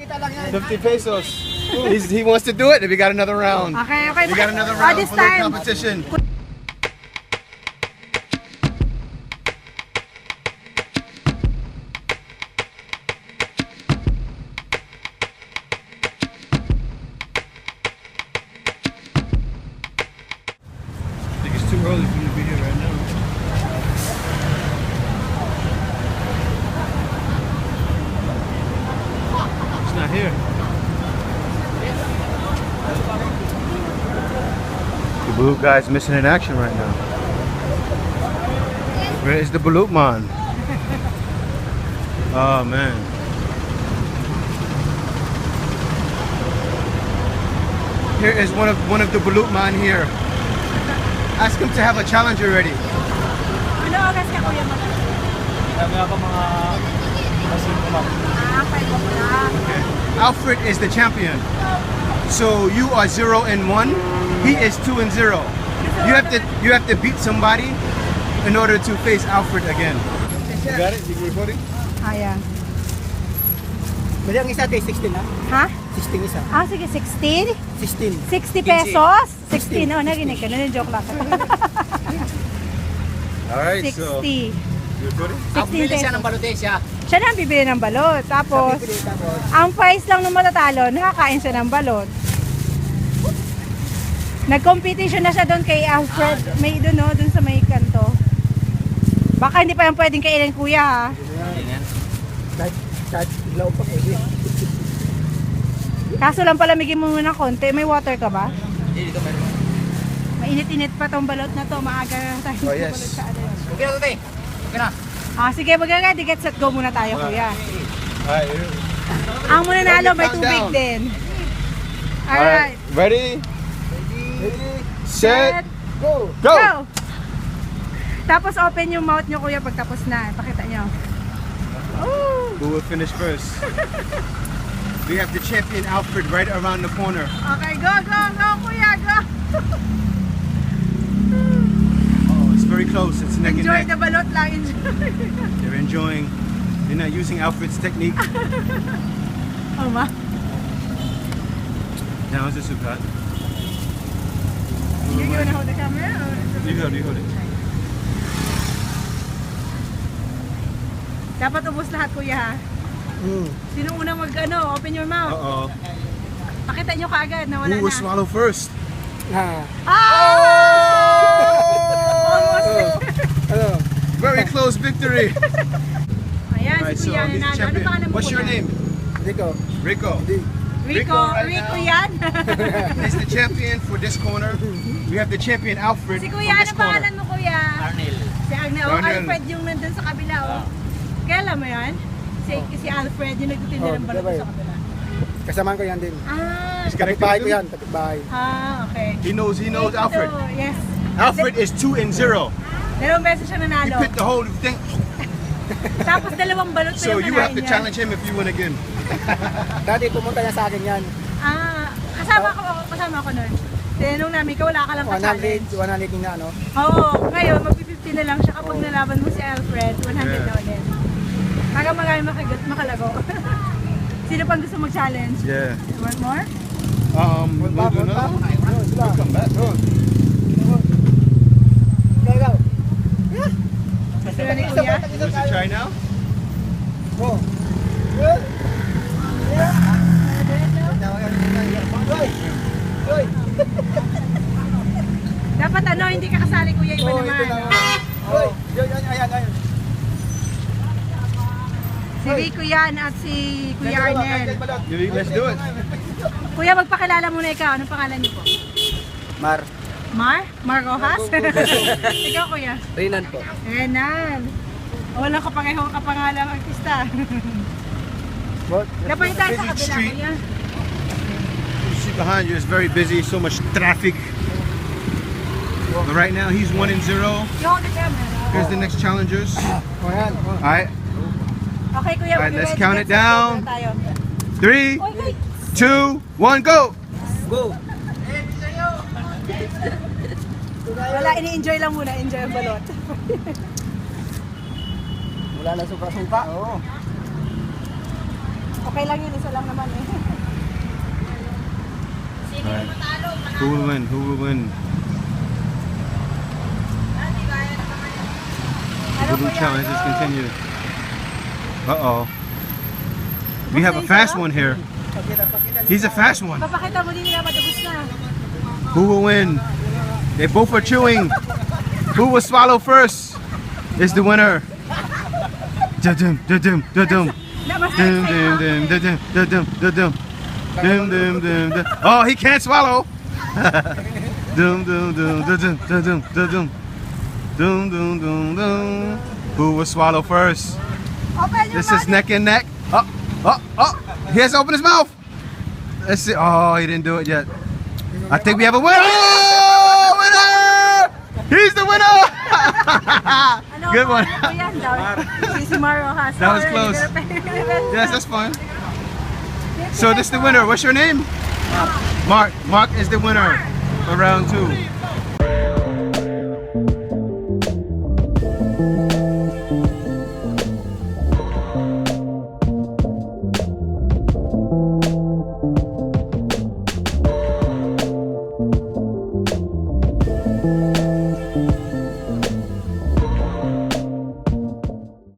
50 pesos. He wants to do it. We got another round. Okay. We got another round This for the time. competition. I think it's too early for you to be here right now. It's not here. The Balut guy's missing in action right now. Where is the Balut man? Oh man. Here is one of the Balut man here. Ask him to have a challenge already. Ano oras ka kuya mo? Kami ako mga masin ko lang. 5 o'clock. Okay. Alfred is the champion. So you are 0 and 1. He is 2 and 0. You have to beat somebody in order to face Alfred again. You got it? You recording? Ayan. Bali ang isa tayo 16 ha? Ha? 16 isa. Ah, sige, 16? 16. 60 pesos? 16, oh, narinig ka. Joke lang. Alright, 60. so you recording? 16 pesos. balute siya. Siya na ang bibili ng balot. Tapos, ang price lang ng matatalo, nakakain siya ng balot. Nag-competition na siya doon kay Alfred. May doon, no? Doon sa may kanto. Baka hindi pa yung pwedeng kainin, kuya, ha? Kahit ilaw pa pwede. Kaso lang palamigin mo muna ng konti. May water ka ba? Dito meron. Mainit-init pa tong balot na to. Maaga na tayo. Oh, yes. Balot sa alin. Okay na today. Okay na. Ah, sige, mag-ready, get set, go muna tayo, kuya. Alright, Ang muna nalo, may Countdown. tubig din. alright. Alright. Ready? Set, Go! go! Go! Tapos open yung mouth nyo, kuya, pag tapos na. Pakita nyo. Ooh. Who will finish first? We have the champion Alfred right around the corner. Okay, go, kuya, go! Oh, it's very close. It's neck and Enjoy neck. the balot lang, enjoy. They're enjoying. They're not using Alfred's technique. Oh, ma. Now is the sukat. You wanna hold the camera? Or... You hold it. Dapat ubos lahat, kuya, ha? Sino unang open your mouth? Uh-oh. Pakita nyo kaagad na wala Who will na. swallow first? Ah. Almost. Ano? Very close victory. Ayan, Alright, si so kuya he's the nanalo. Ano champion. pangalan mo, What's your kuya? name? Rico. Rico. Rico, right Rico now. yan. He's the champion for this corner. We have the champion Alfred Si from kuya, this ano pangalan corner. mo, kuya? Arnel. Si Arnel. Oh, Arnel. Alfred yung nandun sa kabila, oh. Kaya alam mo yan? Si Alfred yung nagtitinda ng balot diba sa yun? kabila. Kasamahan ko yan din. Ah, He's connected Kapitbahay to ko him? yan, kapitbahay. okay. He knows Ito, Alfred. Yes. Alfred is 2 and 0. Dalawang beses siya He nanalo. picked the whole thing. Tapos dalawang balot pa So yung you have to nanain niya. challenge him if you win again. Dati pumunta niya sa akin yan. Kasama ako nun. Tinanong namin ka, wala ka lang 100, ka-challenge. 100 yung na ano. Oo, ngayon mag-50 na lang siya kapag nalaban mo si Alfred, 100 na ulit. Para marami makalago. Sino pang gusto mag-challenge? Yeah. You want more? We'll do another one. We'll come back. Go on. Go. Gusto na ni Kuya? What's the try now? Go. Dapat hindi ka kasali Kuya, iba naman. Ayan. Si Rico yan at si Kuya Arnel. Let's do it. Kuya, magpakilala muna ikaw. Anong pangalan niyo po? Mar. Mar Rojas? Ikaw, Kuya? Renan po. Renan. Walang kapangehong kapangalang artista. Dapat tayo sa Busy kabila, street. Kuya. You see behind you, it's very busy, so much traffic. But right now, he's 1 and 0. You hold the camera. Here's the next challengers. Ayan. Alright, Okay, Kuya. Alright, let's ready, count get it set, go down. muna tayo. 3, Oy, wait. 2, 1, go! Go. Wala, ini-enjoy lang muna. Enjoy ang balot. Wala na suka-suka. Oo. Okay lang yun, isa lang naman eh. Alright. Who will win? Who will win? Ano Voodoo po yan? challenges continue. Uh-oh. We have a fast one here. He's a fast one. Papakita mo din nila madubos na. Who will win? They both are chewing. Who will swallow first is the winner. Da-dum, da-dum, da-dum. Labas na Dum, yung dum, dum, da-dum, da-dum, da-dum. Dum, dum, dum, dum. Oh, he can't swallow. Dum, dum, dum, da-dum, da-dum, da-dum. Dum, dum, dum, dum. Who will swallow first? Open your This is mouth. neck and neck. Oh, oh, oh. He has to open his mouth. Let's see. Oh, he didn't do it yet. I think we have a winner. Oh, winner! He's the winner. Ano, Good one. ano po yan? Si Maro ha. That was Sorry, close. girlfriend. Yes, that's fun. So this is the winner. What's your name? Mark. Mark is the winner for round 2.